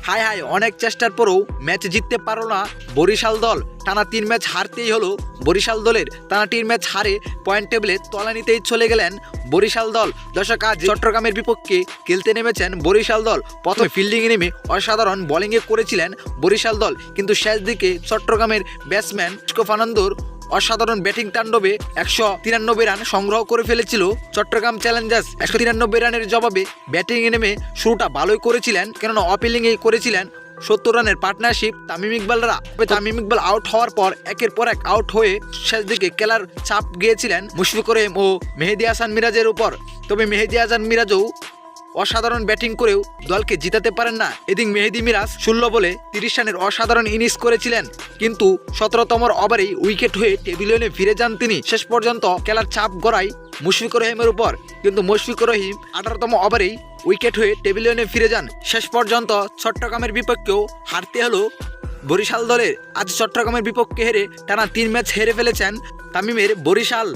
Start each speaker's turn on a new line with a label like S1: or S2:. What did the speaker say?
S1: হায় হায়, অনেক চেষ্টার পরেও ম্যাচ জিততে পারল না বরিশাল দল। টানা 3 ম্যাচ হারতেই হলো বরিশাল দলের। টানা 3 ম্যাচ হারে পয়েন্ট টেবিলে তলানিতেই চলে গেলেন বরিশাল দল। দর্শক, আজ চট্টগ্রামের বিপক্ষে খেলতে নেমেছেন বরিশাল দল। প্রথমে ফিল্ডিংয়ে নেমে অসাধারণ বোলিংয়ে করেছিলেন বরিশাল দল, কিন্তু শেষ দিকে চট্টগ্রামের ব্যাটসম্যান ফার্নান্দোর অসাধারণ ব্যাটিং তাণ্ডবে 193 রান সংগ্রহ করে ফেলেছিল চট্টগ্রাম চ্যালেঞ্জার্স। 193 রানের জবাবে ব্যাটিংয়ে নেমে শুরুটা ভালোই করেছিলেন, কেননা অপিলিংয়েই করেছিলেন 70 রানের পার্টনারশিপ তামিম ইকবালরা। তামিম ইকবাল আউট হওয়ার পর একের পর এক আউট হয়ে শেষ দিকে খেলার চাপ গিয়েছিলেন মুশফিকুর রহিম ও মেহেদী হাসান মিরাজের উপর। তবে মেহেদী হাসান মিরাজও অসাধারণ ব্যাটিং করেও দলকে জিতাতে পারেন না। এদিন মেহেদী মিরাজ 16 বলে 30 রানের অসাধারণ ইনিংস করেছিলেন, কিন্তু 17তম ওভারেই উইকেট হয়ে টেবিলে ফিরে যান তিনি। শেষ পর্যন্ত খেলার চাপ গড়ায় মুশফিকুর রহিমের উপর, কিন্তু মুশফিকুর রহিম 18তম ওভারেই উইকেট হয়ে টেবিলে ফিরে যান। শেষ পর্যন্ত চট্টগ্রামের বিপক্ষেও হারতে হলো বরিশাল দলের। আজ চট্টগ্রামের বিপক্ষে হেরে টানা 3 ম্যাচ হেরে ফেলেছেন তামিমের বরিশাল।